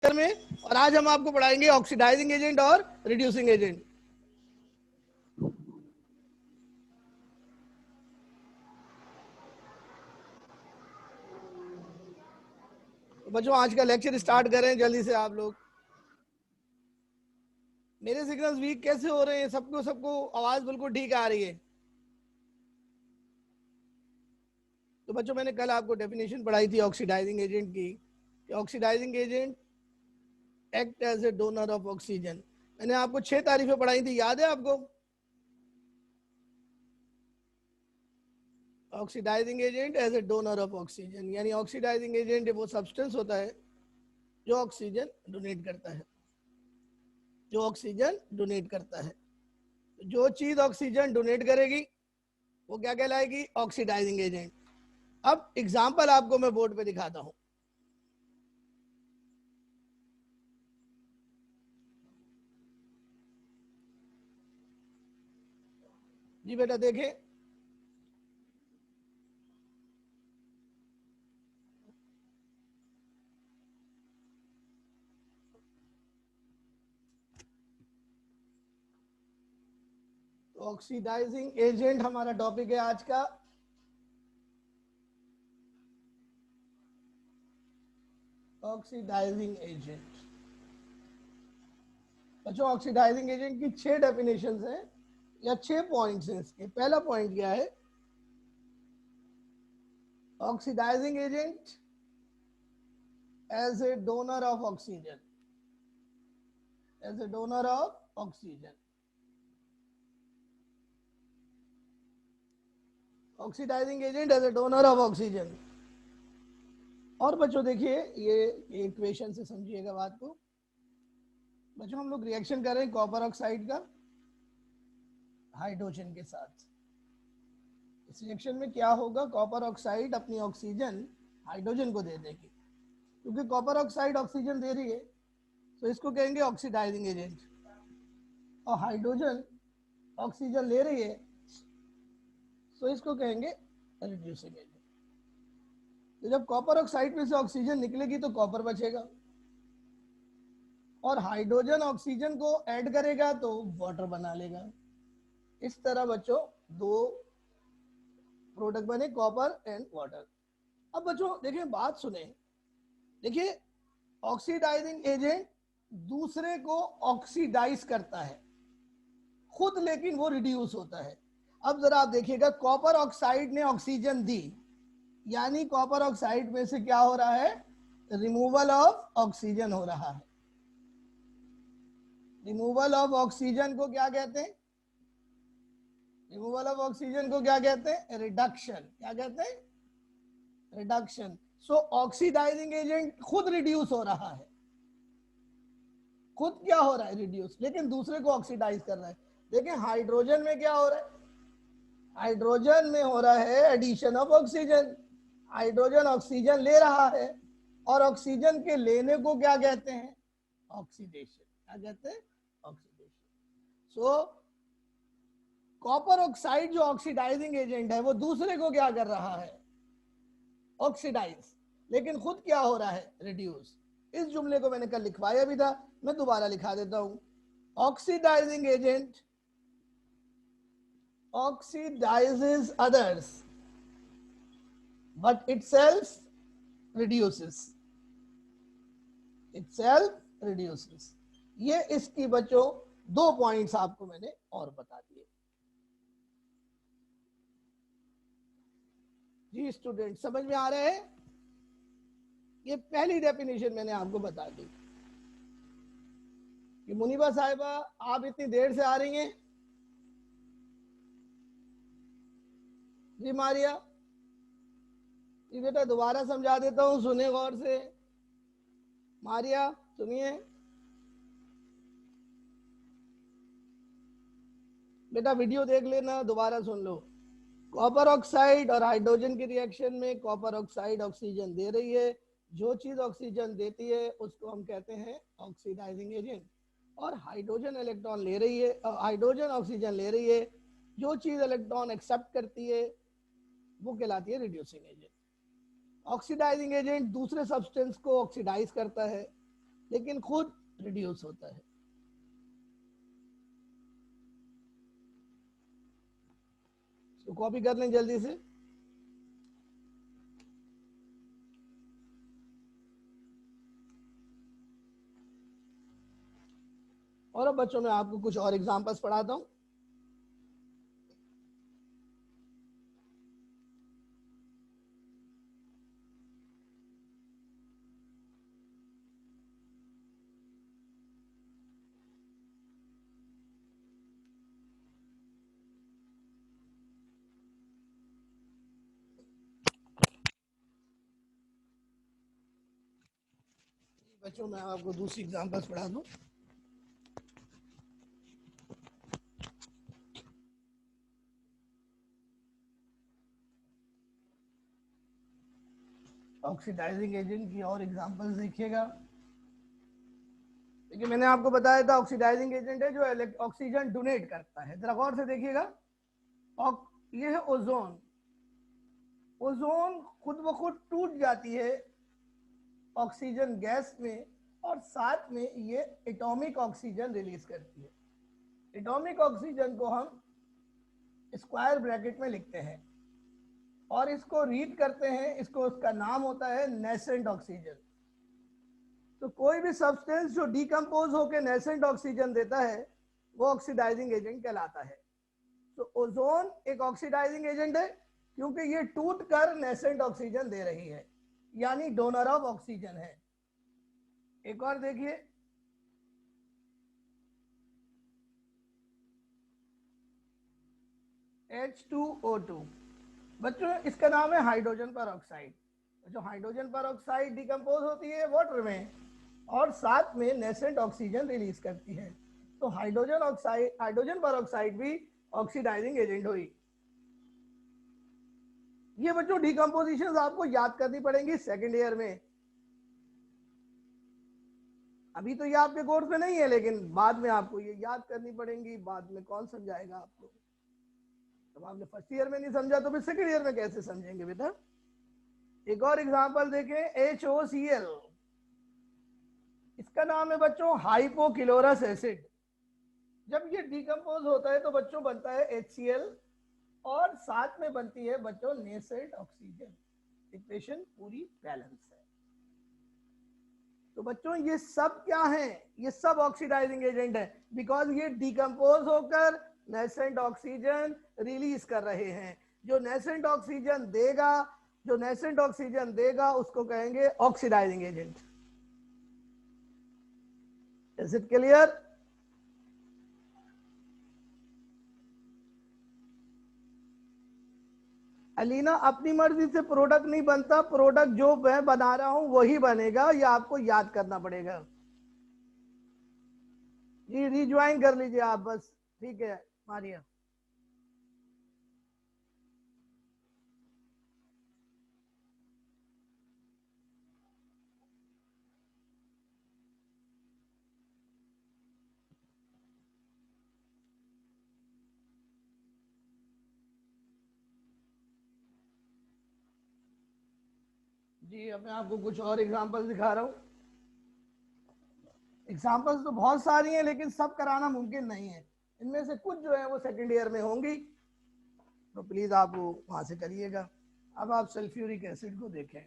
में, और आज हम आपको पढ़ाएंगे ऑक्सीडाइजिंग एजेंट और रिड्यूसिंग एजेंट। तो बच्चों आज का लेक्चर स्टार्ट करें जल्दी से आप लोग। मेरे सिग्नल्स वीक कैसे हो रहे हैं? सबको आवाज बिल्कुल ठीक आ रही है? तो बच्चों मैंने कल आपको डेफिनेशन पढ़ाई थी ऑक्सीडाइजिंग एजेंट की। Oxidizing agent act as a donor of oxygen. मैंने आपको 6 तारीफें पढ़ाई थी, याद है आपको? Oxidizing agent as a donor of oxygen, यानी ऑक्सीडाइजिंग एजेंट वो सब्सटेंस होता है जो ऑक्सीजन डोनेट करता है, जो ऑक्सीजन डोनेट करता है। जो चीज ऑक्सीजन डोनेट करेगी वो क्या कहलाएगी? Oxidizing agent. अब एग्जांपल आपको मैं बोर्ड पे दिखाता हूं। जी बेटा देखें, ऑक्सीडाइजिंग एजेंट हमारा टॉपिक है आज का। Oxidizing agent. बच्चों ऑक्सीडाइजिंग एजेंट की 6 डेफिनेशंस हैं या 6 पॉइंट्स हैं इसके। पहला पॉइंट क्या है? Oxidizing agent as a donor of oxygen, as a donor of oxygen. Oxidizing agent as a donor of oxygen. और बच्चों देखिए ये इक्वेशन से समझिएगा बात को। बच्चों हम लोग रिएक्शन कर रहे हैं कॉपर ऑक्साइड का हाइड्रोजन के साथ। इस रिएक्शन में क्या होगा? कॉपर ऑक्साइड अपनी ऑक्सीजन हाइड्रोजन को दे देगी। क्योंकि कॉपर ऑक्साइड ऑक्सीजन दे रही है तो इसको कहेंगे ऑक्सीडाइजिंग एजेंट, और हाइड्रोजन ऑक्सीजन ले रही है तो इसको कहेंगे रिड्यूसिंग एजेंट। तो जब कॉपर ऑक्साइड में से ऑक्सीजन निकलेगी तो कॉपर बचेगा, और हाइड्रोजन ऑक्सीजन को ऐड करेगा तो वाटर बना लेगा। इस तरह बच्चों दो प्रोडक्ट बने, कॉपर एंड वाटर। अब बच्चों देखिए बात सुने, देखिए ऑक्सीडाइजिंग एजेंट दूसरे को ऑक्सीडाइज करता है खुद, लेकिन वो रिड्यूस होता है। अब जरा आप देखिएगा, कॉपर ऑक्साइड ने ऑक्सीजन दी, यानी कॉपर ऑक्साइड में से क्या हो रहा है? रिमूवल ऑफ ऑक्सीजन हो रहा है। रिमूवल ऑफ ऑक्सीजन को क्या कहते हैं? रिमूवल ऑफ ऑक्सीजन को क्या कहते हैं? रिडक्शन। क्या कहते हैं? रिडक्शन। सो ऑक्सीडाइजिंग एजेंट खुद रिड्यूस हो रहा है, खुद क्या हो रहा है? रिड्यूस, लेकिन दूसरे को ऑक्सीडाइज कर रहा है। देखिए हाइड्रोजन में क्या हो रहा है? हाइड्रोजन में हो रहा है addition of oxygen. Hydrogen oxygen ले रहा है, और ऑक्सीजन के लेने को क्या कहते हैं? ऑक्सीडेशन। क्या कहते हैं? ऑक्सीडेशन। सो कॉपर ऑक्साइड जो ऑक्सीडाइजिंग एजेंट है वो दूसरे को क्या कर रहा है? ऑक्सीडाइज, लेकिन खुद क्या हो रहा है? रिड्यूस। इस जुमले को मैंने कल लिखवाया भी था, मैं दोबारा लिखा देता हूं। Oxidizing agent oxidizes others but itself reduces, itself reduces। ये इसकी बच्चों 2 पॉइंट्स आपको मैंने और बता दिए। जी स्टूडेंट समझ में आ रहे हैं? ये पहली डेफिनेशन मैंने आपको बता दी कि मुनीबा साहिबा आप इतनी देर से आ रही हैं। जी मारिया, जी बेटा दोबारा समझा देता हूं, सुने गौर से। मारिया सुनिए बेटा, वीडियो देख लेना, दोबारा सुन लो। कॉपर ऑक्साइड और हाइड्रोजन की रिएक्शन में कॉपर ऑक्साइड ऑक्सीजन दे रही है। जो चीज ऑक्सीजन देती है उसको हम कहते हैं ऑक्सीडाइजिंग एजेंट, और हाइड्रोजन इलेक्ट्रॉन ले रही है, हाइड्रोजन ऑक्सीजन ले रही है। जो चीज इलेक्ट्रॉन एक्सेप्ट करती है वो कहलाती है रिड्यूसिंग एजेंट। ऑक्सीडाइजिंग एजेंट दूसरे सब्सटेंस को ऑक्सीडाइज करता है, लेकिन खुद रिड्यूस होता है। तो कॉपी कर लें जल्दी से। और अब बच्चों मैं आपको कुछ और एग्जांपल्स पढ़ाता हूं। बच्चों मैं आपको दूसरी एग्जांपल्स पढ़ा दूं। ऑक्सीडाइजिंग एजेंट की और एग्जांपल्स देखिएगा। देखिए मैंने आपको बताया था ऑक्सीडाइजिंग एजेंट है जो ऑक्सीजन डोनेट करता है। जरा गौर से देखिएगा, ये है ओजोन। ओजोन खुद ब खुद टूट जाती है ऑक्सीजन गैस में, और साथ में ये एटॉमिक ऑक्सीजन रिलीज करती है। एटॉमिक ऑक्सीजन को हम स्क्वायर ब्रैकेट में लिखते हैं और इसको रीड करते हैं, इसको उसका नाम होता है नेसेंट ऑक्सीजन। तो कोई भी सब्सटेंस जो डिकम्पोज होकर नेसेंट ऑक्सीजन देता है वो ऑक्सीडाइजिंग एजेंट कहलाता है। तो ओजोन एक ऑक्सीडाइजिंग एजेंट है क्योंकि ये टूट कर नेसेंट ऑक्सीजन दे रही है, यानी डोनर ऑफ ऑक्सीजन है। एक और देखिए, H2O2। बच्चों इसका नाम है हाइड्रोजन पर ऑक्साइड। जो हाइड्रोजन पर ऑक्साइड डिकम्पोज होती है वाटर में और साथ में नेसेंट ऑक्सीजन रिलीज करती है। तो हाइड्रोजन पर ऑक्साइड भी ऑक्सीडाइजिंग एजेंट हुई। ये बच्चों डिकम्पोजिशन आपको याद करनी पड़ेंगी सेकेंड ईयर में। अभी तो ये आपके कोर्स में नहीं है, लेकिन बाद में आपको ये याद करनी पड़ेंगी। बाद में कौन समझाएगा आपको? तो आपने फर्स्ट ईयर में नहीं समझा तो फिर सेकेंड ईयर में कैसे समझेंगे बेटा? एक और एग्जांपल देखें, HOCl। इसका नाम है बच्चों हाइपोक्लोरस एसिड। जब ये डिकम्पोज होता है तो बच्चों बनता है HCl और साथ में बनती है बच्चों नेसेंट ऑक्सीजन। इक्वेशन पूरी बैलेंस है। तो बच्चों ये सब क्या है? ये सब ऑक्सीडाइजिंग एजेंट है, बिकॉज ये डिकम्पोज होकर नेसेंट ऑक्सीजन रिलीज कर रहे हैं। जो नेसेंट ऑक्सीजन देगा उसको कहेंगे oxidizing agent. Is it clear? Alina, अपनी मर्जी से प्रोडक्ट नहीं बनता, प्रोडक्ट जो मैं बना रहा हूं वही बनेगा, ये आपको याद करना पड़ेगा। जी रिज्वाइन कर लीजिए आप बस, ठीक है मारिया। जी अब मैं आपको कुछ और एग्जांपल दिखा रहा हूं। एग्जांपल्स तो बहुत सारी हैं लेकिन सब कराना मुमकिन नहीं है। इनमें से कुछ जो है वो सेकेंड ईयर में होंगी, तो प्लीज आप वो वहां से करिएगा। अब आप सल्फ्यूरिक एसिड को देखें,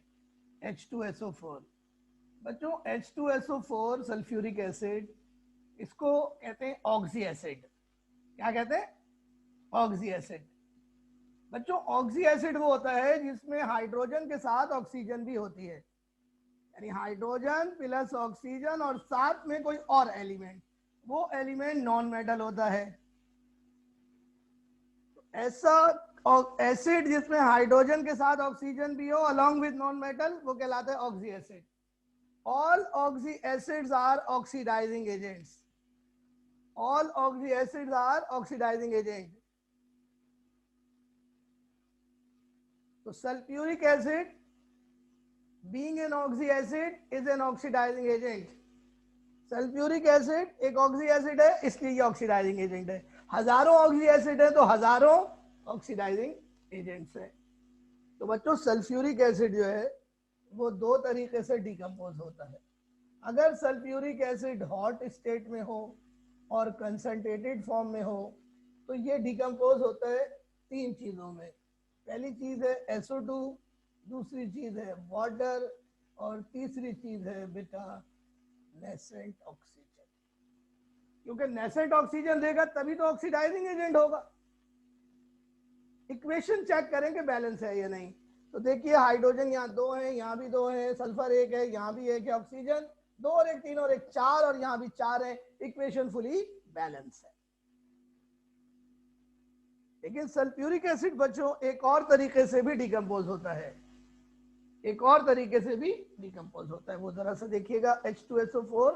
H2SO4। बच्चों H2SO4 सल्फ्यूरिक एसिड, इसको कहते हैं ऑक्सी एसिड। क्या कहते हैं? Oxy acid. बच्चों ऑक्सी एसिड वो होता है जिसमें हाइड्रोजन के साथ ऑक्सीजन भी होती है, यानी हाइड्रोजन प्लस ऑक्सीजन और साथ में कोई और एलिमेंट, वो एलिमेंट नॉन मेटल होता है। ऐसा एसिड जिसमें हाइड्रोजन के साथ ऑक्सीजन भी हो अलोंग विद नॉन मेटल, वो कहलाता है oxy acid. All oxy acids are oxidizing agents. All oxy acids are oxidizing agent. तो sulphuric acid being an oxy acid is an oxidizing agent। Sulphuric acid एक oxy acid है इसलिए ये oxidising agent है। हजारों ऑक्सी एसिड है तो हजारों ऑक्सीडाइजिंग एजेंट्स है। तो बच्चों सल्फ्यूरिक एसिड जो है वो दो तरीके से डिकम्पोज होता है। अगर सल्फ्यूरिक एसिड हॉट स्टेट में हो और कंसंट्रेटेड फॉर्म में हो तो ये डिकम्पोज होता है तीन चीजों में। पहली चीज है SO2, दूसरी चीज है वाटर, और तीसरी चीज है बेटा नेसेंट ऑक्सीजन। क्योंकि नेसेंट ऑक्सीजन देगा तभी तो ऑक्सीडाइजिंग एजेंट होगा। इक्वेशन चेक करें कि बैलेंस है या नहीं। तो देखिए हाइड्रोजन यहाँ दो है, यहाँ भी दो है, सल्फर एक है, यहाँ भी एक है, ऑक्सीजन दो और एक तीन और एक चार, और यहाँ भी चार है। इक्वेशन फुली बैलेंस है। लेकिन सल्फ्यूरिक एसिड बच्चों एक और तरीके से भी डिकम्पोज होता है, एक और तरीके से भी डिकम्पोज होता है। वो जरा सा देखिएगा H2SO4।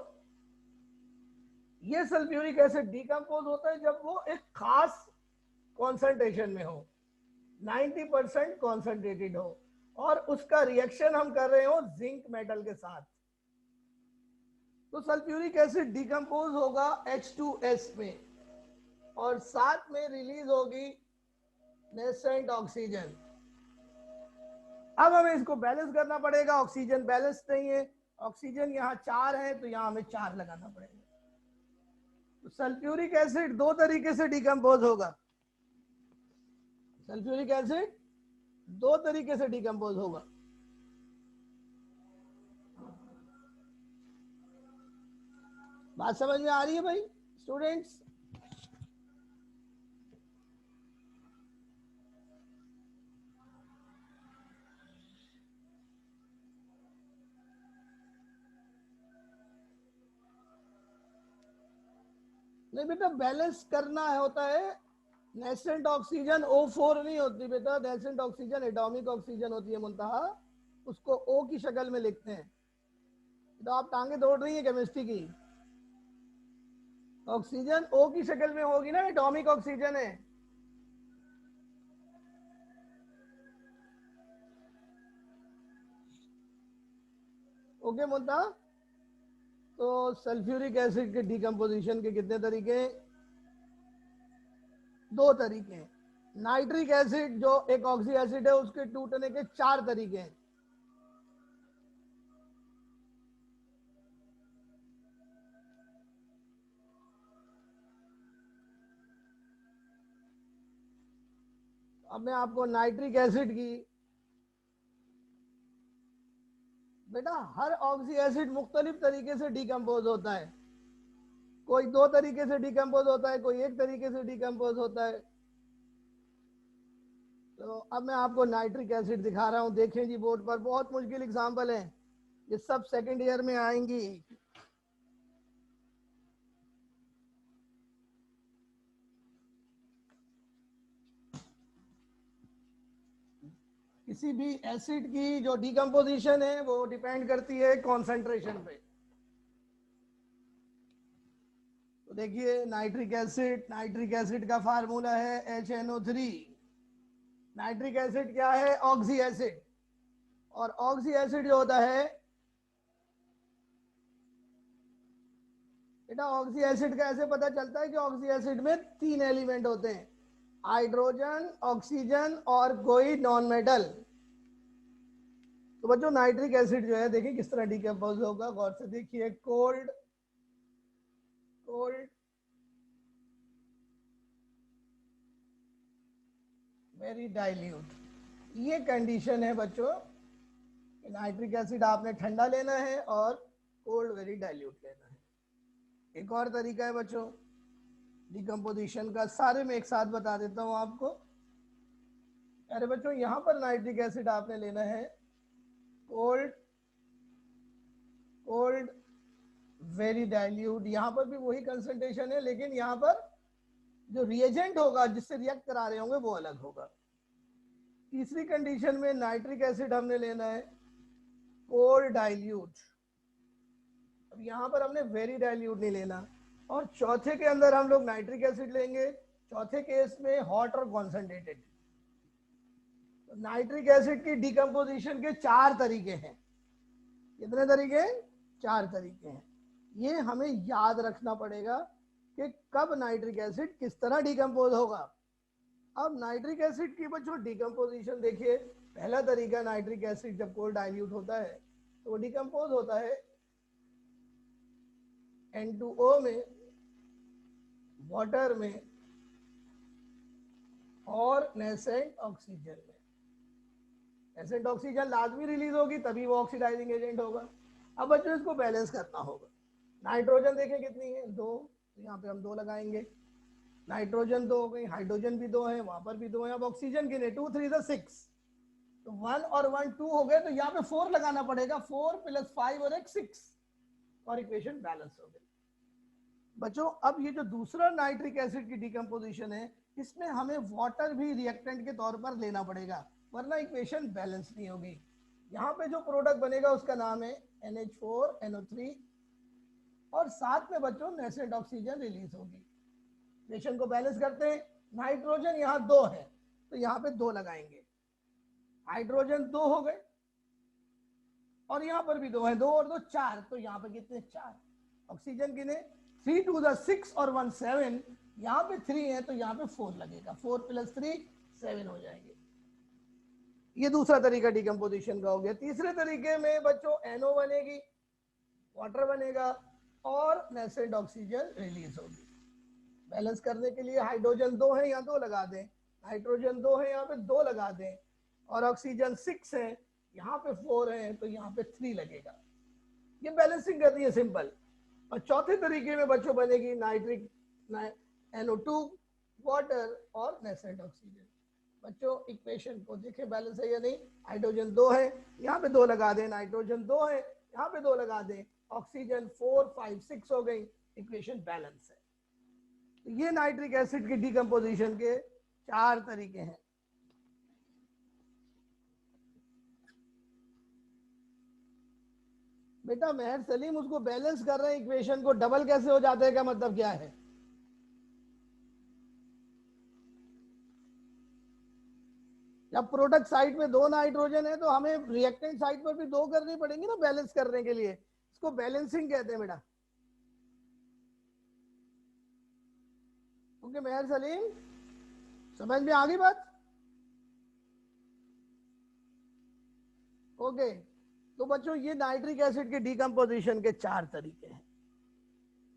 ये सल्फ्यूरिक एसिड डिकम्पोज होता है जब वो एक खास कॉन्सेंट्रेशन में हो, 90% कॉन्सेंट्रेटेड हो, और उसका रिएक्शन हम कर रहे हो जिंक मेटल के साथ। तो सल्फ्यूरिक एसिड डिकम्पोज होगा H2S में, और साथ में रिलीज होगी नेसेंट ऑक्सीजन। अब हमें इसको बैलेंस करना पड़ेगा। ऑक्सीजन बैलेंस नहीं है, ऑक्सीजन यहाँ चार है तो यहाँ हमें चार लगाना पड़ेगा। तो सल्फ्यूरिक एसिड दो तरीके से डिकम्पोज होगा। सल्फ्यूरिक एसिड दो तरीके से डिकम्पोज होगा। बात समझ में आ रही है भाई स्टूडेंट्स? नहीं बेटा, बैलेंस करना होता है। नेसेंट ऑक्सीजन O4 नहीं होती बेटा, नेसेंट ऑक्सीजन एटॉमिक ऑक्सीजन होती है मुंतहा, उसको O की शक्ल में लिखते हैं। तो आप टांगे तोड़ रही है केमिस्ट्री की। ऑक्सीजन O की शक्ल में होगी ना, एटॉमिक ऑक्सीजन है। ओके मुंतहा। तो सल्फ्यूरिक एसिड के डिकम्पोजिशन के कितने तरीके हैं? दो तरीके हैं। नाइट्रिक एसिड जो एक ऑक्सी एसिड है उसके टूटने के चार तरीके हैं। अब मैं आपको नाइट्रिक एसिड की, बेटा हर ऑक्सी एसिड मुख्तलिफ तरीके से डिकम्पोज होता है। कोई दो तरीके से डिकम्पोज होता है, कोई एक तरीके से डिकम्पोज होता है। तो अब मैं आपको नाइट्रिक एसिड दिखा रहा हूं, देखें जी बोर्ड पर। बहुत मुश्किल एग्जाम्पल है, ये सब सेकंड ईयर में आएंगी। किसी भी एसिड की जो डिकम्पोजिशन है वो डिपेंड करती है कॉन्सेंट्रेशन पे। तो देखिए नाइट्रिक एसिड का फार्मूला है HNO3। नाइट्रिक एसिड क्या है? Oxy acid. और ऑक्सी एसिड जो होता है बेटा, ऑक्सी एसिड का ऐसे पता चलता है कि ऑक्सी एसिड में तीन एलिमेंट होते हैं, हाइड्रोजन, ऑक्सीजन और कोई नॉन मेटल। तो बच्चों नाइट्रिक एसिड जो है देखिए किस तरह डिकम्पोज होगा, गौर से देखिए। कोल्ड कोल्ड वेरी डाइल्यूट, ये कंडीशन है बच्चों। नाइट्रिक एसिड आपने ठंडा लेना है और कोल्ड वेरी डाइल्यूट लेना है। एक और तरीका है बच्चों डिकम्पोजिशन का, सारे में एक साथ बता देता हूं आपको। अरे बच्चों यहां पर नाइट्रिक एसिड आपने लेना है कोल्ड कोल्ड वेरी डाइल्यूट। यहां पर भी वही कंसंट्रेशन है, लेकिन यहां पर जो रिएजेंट होगा जिससे रिएक्ट करा रहे होंगे वो अलग होगा। तीसरी कंडीशन में नाइट्रिक एसिड हमने लेना है कोल्ड डाइल्यूट, अब यहां पर हमने वेरी डाइल्यूट नहीं लेना। और चौथे के अंदर हम लोग नाइट्रिक एसिड लेंगे, चौथे केस में हॉट और कॉन्सेंट्रेटेड। तो नाइट्रिक एसिड की डिकम्पोजिशन के चार तरीके हैं। कितने तरीके? चार तरीके हैं। ये हमें याद रखना पड़ेगा कि कब नाइट्रिक एसिड किस तरह डिकम्पोज होगा। अब नाइट्रिक एसिड की बच्चों डिकम्पोजिशन देखिए। पहला तरीका, नाइट्रिक एसिड जब कोल्ड डाइल्यूट होता है तो वो डिकम्पोज होता है N2O में, वाटर में और नेसेंट ऑक्सीजन में। नेसेंट ऑक्सीजन लाजमी रिलीज होगी तभी वो ऑक्सीडाइजिंग एजेंट होगा। अब बच्चों इसको बैलेंस करना होगा। नाइट्रोजन देखें कितनी है, 2, तो यहाँ पे हम 2 लगाएंगे। नाइट्रोजन 2 हो गई, हाइड्रोजन भी 2 है, वहां पर भी 2 है। अब ऑक्सीजन गिने, 2 3 6, तो 1 और 1 2 हो गए, तो यहाँ पे 4 लगाना पड़ेगा। 4 + 5 और एक 6, और इक्वेशन बैलेंस हो गई। बच्चों अब ये जो दूसरा नाइट्रिक एसिड की डिकम्पोजिशन है, इसमें हमें वाटर भी रिएक्टेंट के तौर पर लेना पड़ेगा, वरना इक्वेशन बैलेंस नहीं होगी। यहाँ पे जो प्रोडक्ट बनेगा उसका नाम है NH4NO3, और साथ में बच्चों नेसेंट ऑक्सीजन रिलीज होगी। इक्वेशन को बैलेंस करते हैं। नाइट्रोजन यहाँ 2 है, तो यहाँ पे 2 लगाएंगे। हाइड्रोजन 2 हो गए, और यहाँ पर भी 2 है, 2 और 2 4, तो यहाँ पे कितने, 4। ऑक्सीजन कितने, 3 2 6 और 1 7, यहाँ पे 3 है तो यहाँ पे 4 लगेगा। 4 + 3 7 हो जाएंगे। ये दूसरा तरीका डिकम्पोजिशन का हो गया। तीसरे तरीके में बच्चों NO बनेगी, वाटर बनेगा और नेसेंट ऑक्सीजन रिलीज होगी। बैलेंस करने के लिए हाइड्रोजन 2 है, यहाँ 2 लगा दें। नाइट्रोजन 2 है, यहाँ पे 2 लगा दें। और ऑक्सीजन 6 है, यहाँ पे 4 है, तो यहाँ पे 3 लगेगा। ये बैलेंसिंग करनी है सिंपल। और चौथे तरीके में बच्चों बनेगी नाइट्रिक NO2, वाटर और नेसेंट ऑक्सीजन। बच्चों इक्वेशन को देखें बैलेंस है या नहीं। हाइड्रोजन 2 है, यहाँ पे 2 लगा दें। नाइट्रोजन 2 है, यहाँ पे 2 लगा दें। ऑक्सीजन 4 5 6 हो गई, इक्वेशन बैलेंस है। तो ये नाइट्रिक एसिड की डिकम्पोजिशन के 4 तरीके हैं। बेटा मेहर सलीम उसको बैलेंस कर रहे हैं, इक्वेशन को डबल कैसे हो जाते हैं, का मतलब क्या है? जब प्रोडक्ट साइड में 2 नाइट्रोजन है तो हमें रिएक्टेंट साइड पर भी 2 करनी पड़ेंगी ना बैलेंस करने के लिए। इसको बैलेंसिंग कहते हैं बेटा। ओके मेहर सलीम, समझ में आ गई बात? ओके तो बच्चों ये नाइट्रिक एसिड के डिकम्पोजिशन के 4 तरीके हैं।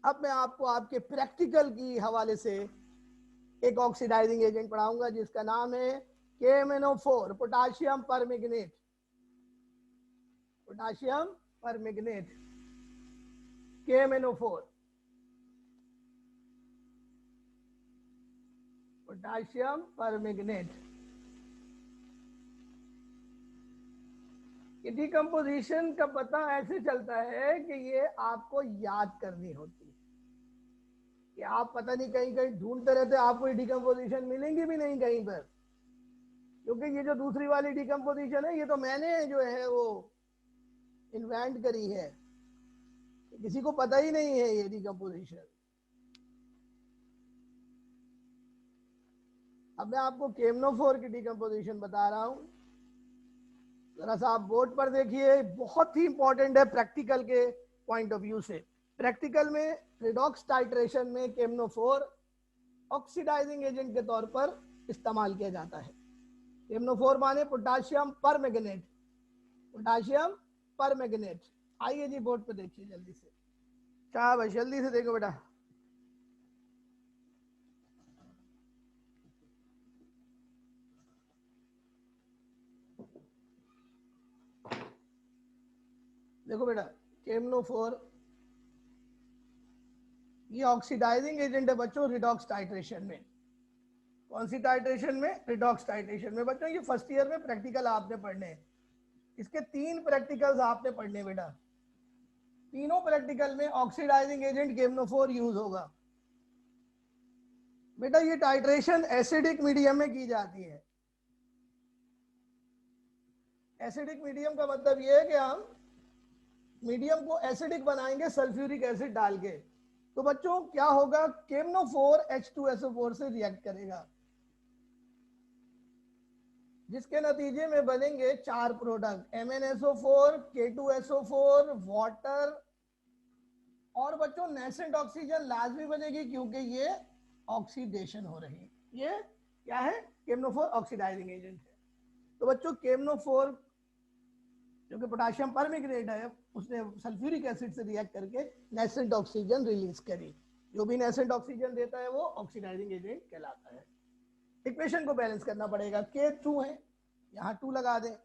अब मैं आपको आपके प्रैक्टिकल की हवाले से एक ऑक्सीडाइजिंग एजेंट पढ़ाऊंगा जिसका नाम है KMnO4, potassium permanganate. Potassium permanganate, KMnO4, potassium permanganate. ये डिकम्पोजिशन का पता ऐसे चलता है कि ये आपको याद करनी होती है, कि आप पता नहीं कहीं कहीं ढूंढते रहते, आपको ये डिकम्पोजिशन मिलेंगी भी नहीं कहीं पर। क्योंकि ये जो दूसरी वाली डिकम्पोजिशन है, ये तो मैंने जो है वो इन्वेंट करी है, किसी को पता ही नहीं है ये डिकम्पोजिशन। अब मैं आपको KMnO4 की डिकम्पोजिशन बता रहा हूं, जरा सा आप बोर्ड पर देखिए। बहुत ही इंपॉर्टेंट है प्रैक्टिकल के पॉइंट ऑफ व्यू से। प्रैक्टिकल में रिडॉक्स टाइट्रेशन में KMnO4 ऑक्सीडाइजिंग एजेंट के तौर पर इस्तेमाल किया जाता है। KMnO4 माने पोटाशियम परमैंगनेट, पोटाशियम परमैंगनेट। आइए जी बोर्ड पे देखिए जल्दी से, शाबाश जल्दी से देखो बेटा। देखो बेटा KMnO4 ये ऑक्सीडाइजिंग एजेंट है बच्चों रिडॉक्स टाइट्रेशन में। कौन सी टाइट्रेशन में? रिडॉक्स टाइट्रेशन में। बच्चों ये फर्स्ट ईयर में प्रैक्टिकल आपने पढ़ने हैं, इसके 3 प्रैक्टिकल्स आपने पढ़ने बेटा। तीनों प्रैक्टिकल में ऑक्सीडाइजिंग एजेंट KMnO4 यूज होगा। बेटा ये टाइट्रेशन एसिडिक मीडियम में की जाती है। एसिडिक मीडियम का मतलब ये है कि हम मीडियम को एसिडिक बनाएंगे सल्फ्यूरिक एसिड डाल के। तो बच्चों क्या होगा, KMnO4 H2SO4 से रिएक्ट करेगा, जिसके नतीजे में बनेंगे 4 प्रोडक्ट, MnSO4, K2SO4, वाटर और बच्चों नेसेंट ऑक्सीजन लाजमी बनेगी क्योंकि ये ऑक्सीडेशन हो रही है। ये क्या है? KMnO4 ऑक्सीडाइजिंग एजेंट है। तो बच्चों KMnO4 जो कि पोटाशियम परमैंगनेट है, उसने सल्फ्यूरिक एसिड से रिएक्ट करके नेसेंट ऑक्सीजन रिलीज करी। जो भी नेसेंट ऑक्सीजन देता है वो ऑक्सीडाइजिंग एजेंट कहलाता है। इक्वेशन को बैलेंस करना पड़ेगा। K2 है, यहाँ 2 लगा दें,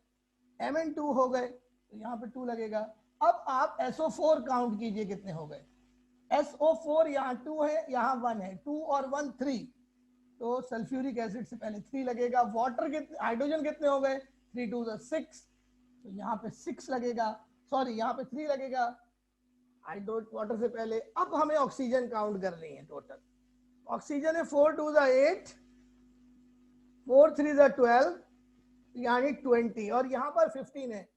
Mn2 हो गए तो यहाँ पे 2 लगेगा। अब आप SO4 काउंट कीजिए कितने हो गए। SO4 यहाँ 2 है, यहाँ 1 है, 2 और 1 3, तो सल्फ्यूरिक एसिड से पहले 3 लगेगा। वाटर कितने, हाइड्रोजन कितने हो गए, 3 2 6, तो यहाँ पे 6 लगेगा, सॉरी यहाँ पे 3 लगेगा हाइड्रोजन वाटर से पहले। अब हमें ऑक्सीजन काउंट करनी है टोटल। ऑक्सीजन है 4 2 8, 4 3 12, यानी 20, और यहाँ पर 15 है।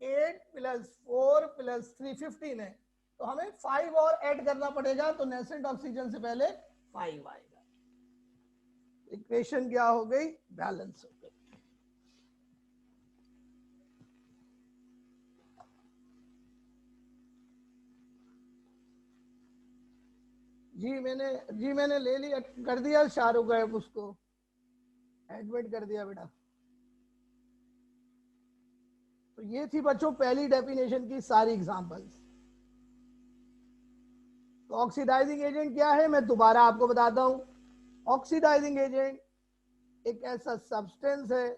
8 + 4 + 3 15 है, तो हमें 5 और ऐड करना पड़ेगा, तो नेसेंट ऑक्सीजन से पहले 5 आएगा। इक्वेशन क्या हो गई, बैलेंस हो गई। जी मैंने ले लिया, कर दिया शाहरुख है, उसको एडमिट कर दिया बेटा। तो ये थी बच्चों पहली डेफिनेशन की सारी एग्जांपल्स। तो ऑक्सीडाइजिंग एजेंट क्या है, मैं दोबारा आपको बताता हूं। ऑक्सीडाइजिंग एजेंट एक ऐसा सब्सटेंस है,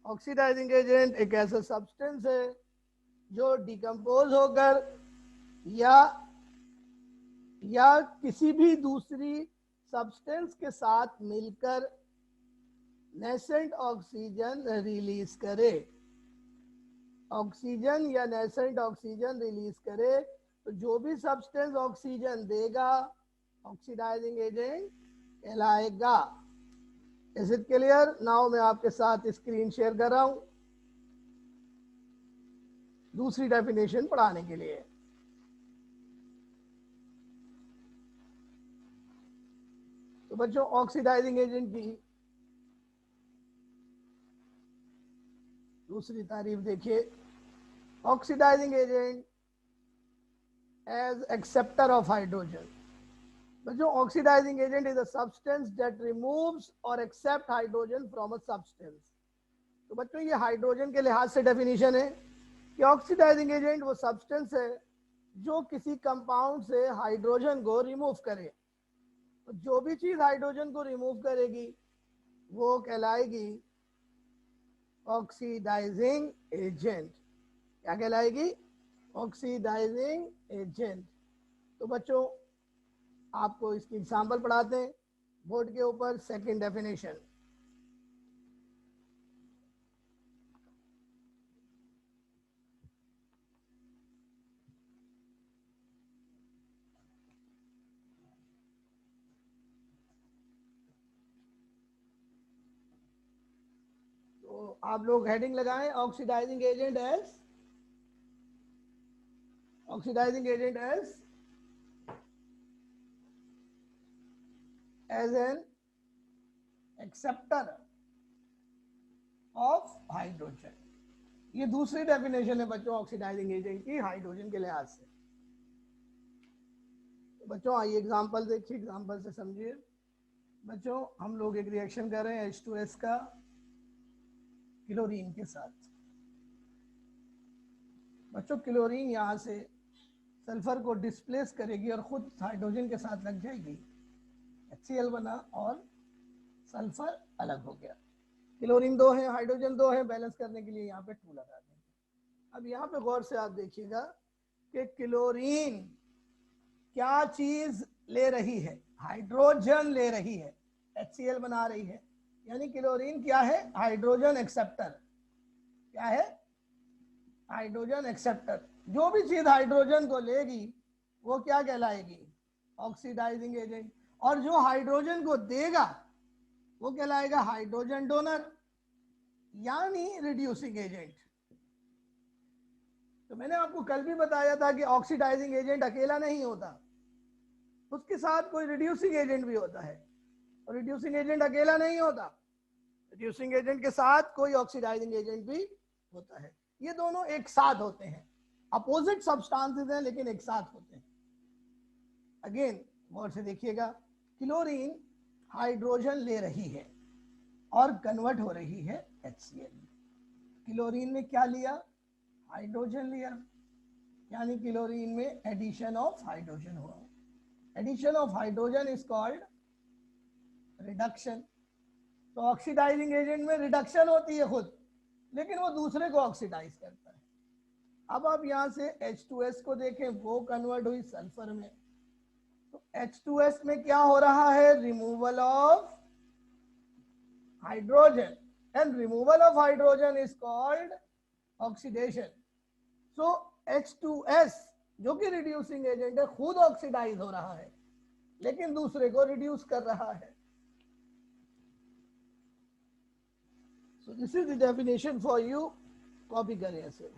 ऑक्सीडाइजिंग एजेंट एक ऐसा सब्सटेंस है जो डिकम्पोज होकर या किसी भी दूसरी सब्सटेंस के साथ मिलकर नेसेंट ऑक्सीजन रिलीज करे। ऑक्सीजन या नेसेंट ऑक्सीजन रिलीज करे, तो जो भी सब्सटेंस ऑक्सीजन देगा ऑक्सीडाइजिंग एजेंट कहलाएगा। Is it clear? नाउ मैं आपके साथ स्क्रीन शेयर कर रहा हूं दूसरी डेफिनेशन पढ़ाने के लिए। तो बच्चों ऑक्सीडाइजिंग एजेंट की दूसरी तारीफ देखिए। Oxidizing agent as acceptor of hydrogen. बच्चों oxidizing agent is a substance that removes और accept hydrogen from a substance. तो बच्चों ये हाइड्रोजन के लिहाज से डेफिनेशन है कि ऑक्सीडाइजिंग एजेंट वो सब्सटेंस है जो किसी कंपाउंड से हाइड्रोजन को रिमूव करे। तो जो भी चीज हाइड्रोजन को रिमूव करेगी वो कहलाएगी ऑक्सीडाइजिंग एजेंट। क्या कहलाएगी? Oxidizing agent. तो बच्चों आपको इसकी एग्जांपल पढ़ाते हैं बोर्ड के ऊपर। सेकंड डेफिनेशन, तो आप लोग हेडिंग लगाएं, oxidizing agent as an acceptor of hydrogen. ये दूसरी डेफिनेशन है बच्चों ऑक्सीडाइजिंग एजेंट की हाइड्रोजन के लिहाज से। तो बच्चों आइए एग्जांपल देखिए, एग्जांपल से समझिए। बच्चों हम लोग एक रिएक्शन कर रहे हैं H2S का क्लोरीन के साथ। बच्चों क्लोरीन यहाँ से सल्फर को डिस्प्लेस करेगी और खुद हाइड्रोजन के साथ लग जाएगी, HCl बना और सल्फर अलग हो गया। क्लोरीन 2 है, हाइड्रोजन 2 है, बैलेंस करने के लिए यहाँ पे 2 लगा देंगे। अब यहाँ पे गौर से आप देखिएगा कि क्लोरीन क्या चीज ले रही है, हाइड्रोजन ले रही है, HCl बना रही है, यानी क्लोरीन क्या है, हाइड्रोजन एक्सेप्टर। क्या है? Hydrogen acceptor. जो भी चीज हाइड्रोजन को लेगी वो क्या कहलाएगी? Oxidizing agent. और जो हाइड्रोजन को देगा वो कहलाएगा हाइड्रोजन डोनर, यानी रिड्यूसिंग एजेंट। तो मैंने आपको कल भी बताया था कि ऑक्सीडाइजिंग एजेंट अकेला नहीं होता, उसके साथ कोई रिड्यूसिंग एजेंट भी होता है, और रिड्यूसिंग एजेंट अकेला नहीं होता, रिड्यूसिंग एजेंट के साथ कोई ऑक्सीडाइजिंग एजेंट भी होता है। ये दोनों एक साथ होते हैं, अपोजिट सब्सटेंसेस हैं लेकिन एक साथ होते हैं। अगेन गौर से देखिएगा, क्लोरीन हाइड्रोजन ले रही है और कन्वर्ट हो रही है HCl में। क्लोरीन में क्या लिया, हाइड्रोजन लिया, यानी क्लोरीन में एडिशन ऑफ हाइड्रोजन हुआ। Addition of hydrogen is called reduction. तो ऑक्सीडाइजिंग एजेंट में रिडक्शन होती है खुद, लेकिन वो दूसरे को ऑक्सीडाइज करता है। अब आप यहां से H2S को देखें, वो कन्वर्ट हुई सल्फर में। तो H2S में क्या हो रहा है, removal of hydrogen, and removal of hydrogen is called oxidation. So H2S जो कि रिड्यूसिंग एजेंट है, खुद ऑक्सीडाइज हो रहा है, लेकिन दूसरे को रिड्यूस कर रहा है। So this is the definition for you. Copy करें ऐसे।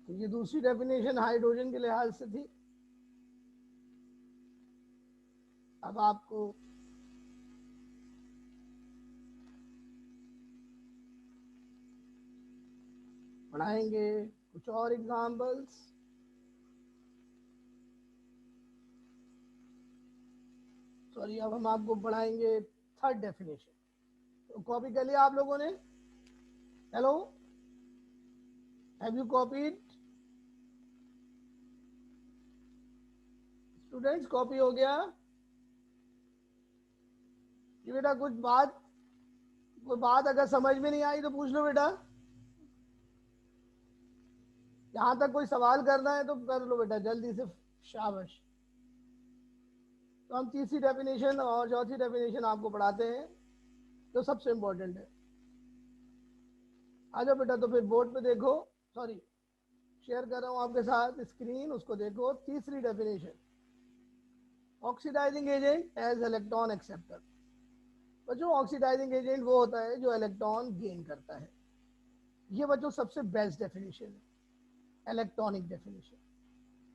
तो ये दूसरी डेफिनेशन हाइड्रोजन के लिहाज से थी। अब आपको पढ़ाएंगे कुछ और एग्जाम्पल्स। सॉरी, अब हम आपको पढ़ाएंगे थर्ड डेफिनेशन। तो कॉपी कर लिया आप लोगों ने? Hello, have you copied? Students, copy हो गया? ये बेटा कोई बात अगर समझ में नहीं आई तो पूछ लो बेटा। यहां तक कोई सवाल करना है तो कर लो बेटा जल्दी से, शाबाश। तो हम तीसरी डेफिनेशन और चौथी डेफिनेशन आपको पढ़ाते हैं जो सबसे इंपॉर्टेंट है। आ जाओ बेटा, तो फिर बोर्ड पे देखो, सॉरी शेयर कर रहा हूं आपके साथ स्क्रीन, उसको देखो। तीसरी definition, oxidizing agent as electron acceptor. बच्चों, ऑक्सीडाइजिंग एजेंट वो होता है जो इलेक्ट्रॉन गेन करता है। ये बच्चों सबसे बेस्ट डेफिनेशन है, electronic definition.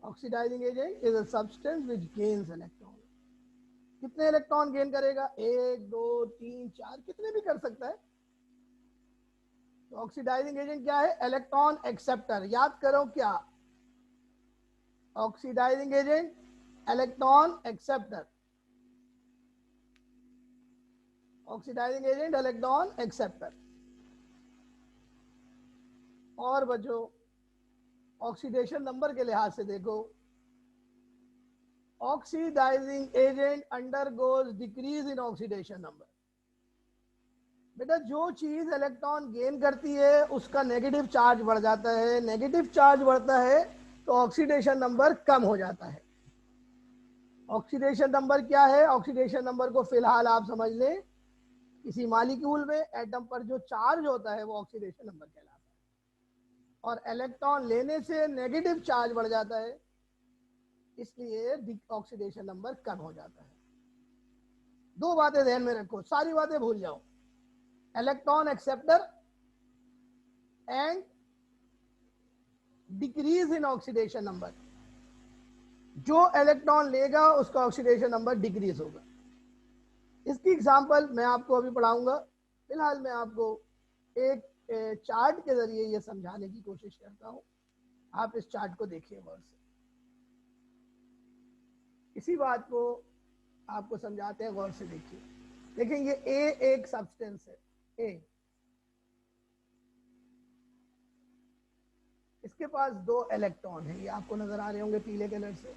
Oxidizing agent is a substance which gains electron. कितने इलेक्ट्रॉन गेन करेगा? 1 2 3 4, कितने भी कर सकता है। तो ऑक्सीडाइजिंग एजेंट क्या है? Electron acceptor. याद करो क्या, oxidizing agent electron acceptor. Oxidizing agent electron acceptor. और बच्चों, ऑक्सीडेशन नंबर के लिहाज से देखो, oxidizing agent undergoes decrease in oxidation number. बेटा जो चीज इलेक्ट्रॉन गेन करती है उसका नेगेटिव चार्ज बढ़ जाता है, नेगेटिव चार्ज बढ़ता है तो ऑक्सीडेशन नंबर कम हो जाता है। ऑक्सीडेशन नंबर क्या है? ऑक्सीडेशन नंबर को फिलहाल आप समझ लें, किसी मॉलिक्यूल में एटम पर जो चार्ज होता है वो ऑक्सीडेशन नंबर कहलाता है। और इलेक्ट्रॉन लेने से नेगेटिव चार्ज बढ़ जाता है, इसलिए ऑक्सीडेशन नंबर कम हो जाता है। दो बातें ध्यान में रखो, सारी बातें भूल जाओ। Electron acceptor and decrease in oxidation number. जो इलेक्ट्रॉन लेगा उसका ऑक्सीडेशन नंबर डिक्रीज होगा। इसकी एग्जांपल मैं आपको अभी पढ़ाऊंगा। फिलहाल मैं आपको एक चार्ट के जरिए ये समझाने की कोशिश करता हूं। आप इस चार्ट को देखिए गौर से। इसी बात को आपको समझाते हैं, गौर से देखिए। देखें, ये ए एक सब्सटेंस है, ए। इसके पास 2 इलेक्ट्रॉन है, ये आपको नजर आ रहे होंगे पीले कलर से।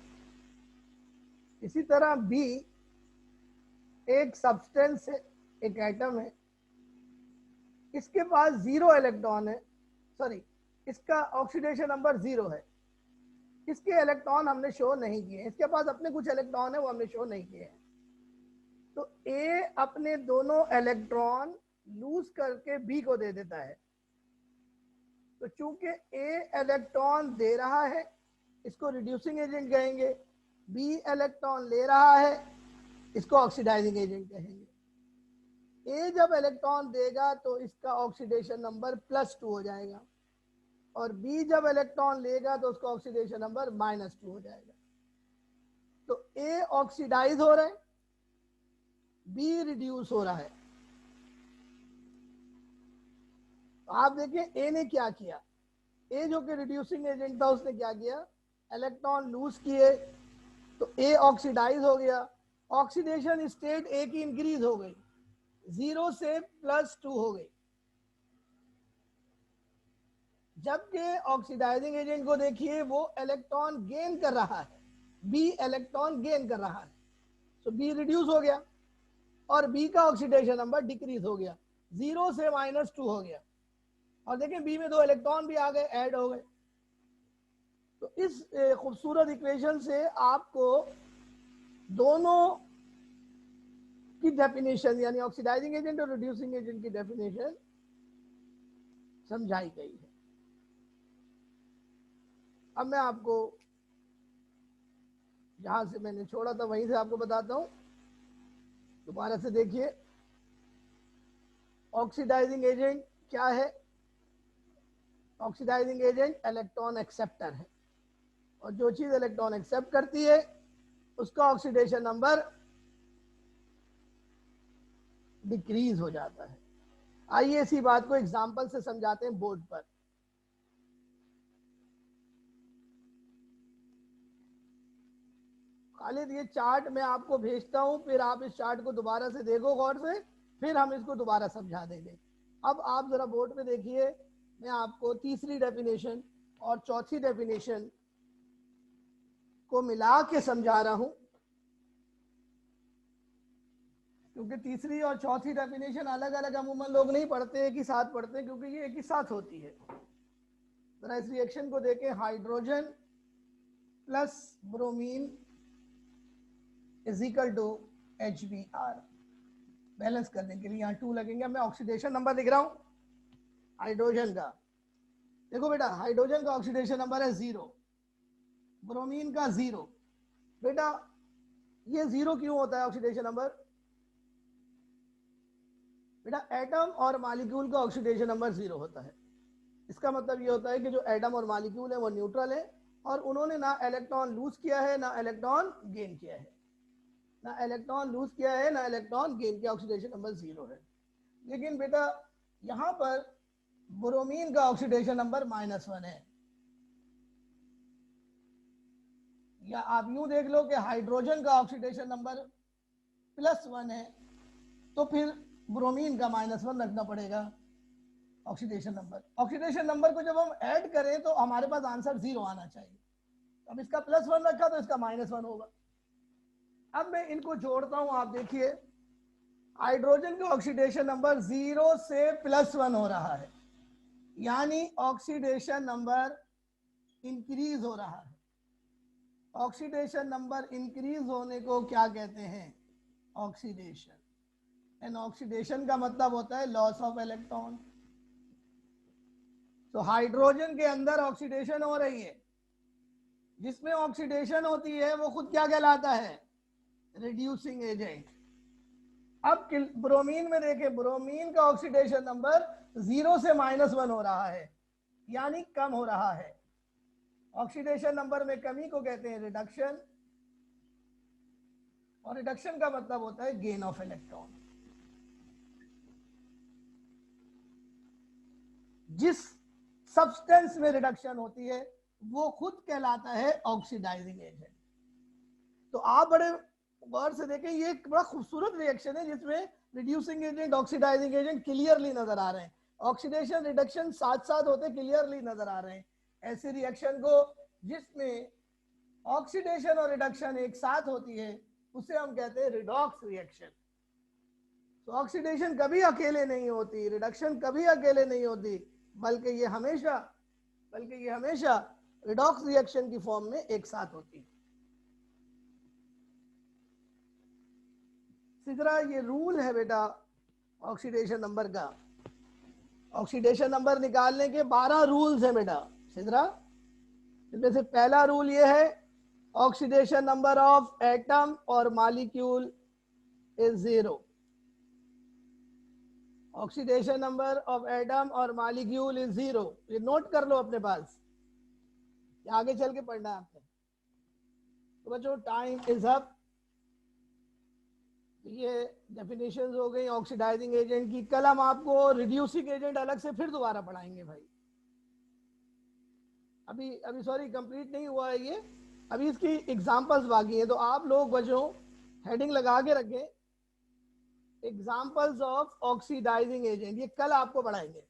इसी तरह बी एक सब्सटेंस है, एक एटम है। इसके पास 0 इलेक्ट्रॉन है, सॉरी इसका ऑक्सीडेशन नंबर 0 है। इसके इलेक्ट्रॉन हमने शो नहीं किए, इसके पास अपने कुछ इलेक्ट्रॉन है वो हमने शो नहीं किए हैं। तो ए अपने दोनों इलेक्ट्रॉन लूज करके बी को दे देता है। तो चूंकि ए इलेक्ट्रॉन दे रहा है, इसको रिड्यूसिंग एजेंट कहेंगे। बी इलेक्ट्रॉन ले रहा है, इसको ऑक्सीडाइजिंग एजेंट कहेंगे। ए जब इलेक्ट्रॉन देगा तो इसका ऑक्सीडेशन नंबर +2 हो जाएगा, और बी जब इलेक्ट्रॉन लेगा तो उसका ऑक्सीडेशन नंबर -2 हो जाएगा। तो ए ऑक्सीडाइज हो रहा है, बी रिड्यूस हो रहा है। तो आप देखिए ए ने क्या किया, ए जो कि रिड्यूसिंग एजेंट था उसने क्या किया, इलेक्ट्रॉन लूज किए, तो ए ऑक्सीडाइज हो गया, ऑक्सीडेशन स्टेट ए की इंक्रीज हो गई, 0 से +2 हो गई। जबकि ऑक्सीडाइजिंग एजेंट को देखिए वो इलेक्ट्रॉन गेन कर रहा है, बी इलेक्ट्रॉन गेन कर रहा है, तो बी रिड्यूस हो गया और बी का ऑक्सीडेशन नंबर डिक्रीज हो गया, 0 से -2 हो गया। और देखिए बी में 2 इलेक्ट्रॉन भी आ गए, ऐड हो गए। तो इस खूबसूरत इक्वेशन से आपको दोनों की डेफिनेशन यानी ऑक्सीडाइजिंग एजेंट और रिड्यूसिंग एजेंट की डेफिनेशन समझाई गई है। अब मैं आपको जहां से मैंने छोड़ा था वहीं से आपको बताता हूं, दोबारा से देखिए। ऑक्सीडाइजिंग एजेंट क्या है, ऑक्सीडाइजिंग एजेंट इलेक्ट्रॉन एक्सेप्टर है, और जो चीज इलेक्ट्रॉन एक्सेप्ट करती है उसका ऑक्सीडेशन नंबर डिक्रीज हो जाता है। आइए इसी बात को एग्जांपल से समझाते हैं बोर्ड पर। खालिद ये चार्ट मैं आपको भेजता हूं, फिर आप इस चार्ट को दोबारा से देखो गौर से, फिर हम इसको दोबारा समझा देंगे। अब आप जरा बोर्ड पे देखिए, मैं आपको तीसरी डेफिनेशन और चौथी डेफिनेशन को मिला के समझा रहा हूं, क्योंकि तीसरी और चौथी डेफिनेशन अलग अलग अमूमन लोग नहीं पढ़ते, एक ही साथ पढ़ते हैं, क्योंकि ये एक ही साथ होती है। जरा इस रिएक्शन को देखें, hydrogen plus bromine is equal to HBr। Balance करने के लिए यहाँ 2 लगेंगे। मैं ऑक्सीडेशन नंबर लिख रहा हूँ हाइड्रोजन का। देखो बेटा, हाइड्रोजन का ऑक्सीडेशन नंबर है 0, ब्रोमीन का 0। बेटा ये 0 क्यों होता है ऑक्सीडेशन नंबर? बेटा एटम और मॉलिक्यूल का ऑक्सीडेशन नंबर 0 होता है। इसका मतलब ये होता है कि जो एटम और मॉलिक्यूल है वो न्यूट्रल है, और उन्होंने ना इलेक्ट्रॉन लूज किया है ना इलेक्ट्रॉन गेन किया है, ना इलेक्ट्रॉन लूज किया है ना इलेक्ट्रॉन गेन किया, ऑक्सीडेशन नंबर 0 है। लेकिन बेटा यहां पर ब्रोमीन का ऑक्सीडेशन नंबर -1 है, या आप यूं देख लो कि हाइड्रोजन का ऑक्सीडेशन नंबर +1 है, तो फिर ब्रोमीन का -1 रखना पड़ेगा ऑक्सीडेशन नंबर। ऑक्सीडेशन नंबर को जब हम ऐड करें तो हमारे पास आंसर 0 आना चाहिए। अब इसका +1 रखा तो इसका -1 होगा। अब मैं इनको जोड़ता हूं, आप देखिए हाइड्रोजन का ऑक्सीडेशन नंबर 0 से +1 हो रहा है, यानी ऑक्सीडेशन नंबर इंक्रीज हो रहा है। ऑक्सीडेशन नंबर इंक्रीज होने को क्या कहते हैं? ऑक्सीडेशन। एंड ऑक्सीडेशन का मतलब होता है लॉस ऑफ इलेक्ट्रॉन। तो हाइड्रोजन के अंदर ऑक्सीडेशन हो रही है, जिसमें ऑक्सीडेशन होती है वो खुद क्या कहलाता है? Reducing agent. अब ब्रोमीन में देखें, ब्रोमीन का ऑक्सीडेशन नंबर 0 से -1 हो रहा है, यानी कम हो रहा है। ऑक्सीडेशन नंबर में कमी को कहते हैं रिडक्शन, और रिडक्शन का मतलब होता है गेन ऑफ इलेक्ट्रॉन। जिस सब्सटेंस में रिडक्शन होती है वो खुद कहलाता है ऑक्सीडाइजिंग एजेंट। तो आप बड़े गौर से देखें, ये एक बड़ा खूबसूरत रिएक्शन है जिसमें reducing agent oxidizing agent clearly नजर आ रहे हैं, ऑक्सीडेशन रिडक्शन साथ साथ होते क्लियरली नजर आ रहे हैं। ऐसे रिएक्शन को जिसमें ऑक्सीडेशन और रिडक्शन एक साथ होती है उसे हम कहते हैं रिडॉक्स रिएक्शन। तो ऑक्सीडेशन कभी अकेले नहीं होती, रिडक्शन कभी अकेले नहीं होती, बल्कि ये हमेशा रिडॉक्स रिएक्शन की फॉर्म में एक साथ होती है। इसी तरह ये रूल है बेटा ऑक्सीडेशन नंबर का। ऑक्सीडेशन नंबर निकालने के 12 रूल्स हैं बेटा। इसी तरह इनमें से पहला रूल ये है, ऑक्सीडेशन नंबर ऑफ एटम और molecule is 0। Oxidation number of atom और मॉलिक्यूल इज 0। ये नोट कर लो अपने पास, आगे चल के पढ़ना है आपने। तो बच्चों टाइम इज अप। ये डेफिनेशंस हो गई ऑक्सीडाइजिंग एजेंट की। कल हम आपको रिड्यूसिंग एजेंट अलग से फिर दोबारा पढ़ाएंगे भाई। अभी अभी सॉरी कंप्लीट नहीं हुआ है ये, अभी इसकी एग्जांपल्स बाकी है। तो आप लोग बच्चों हेडिंग लगा के रखें, एग्जांपल्स ऑफ ऑक्सीडाइजिंग एजेंट, ये कल आपको पढ़ाएंगे।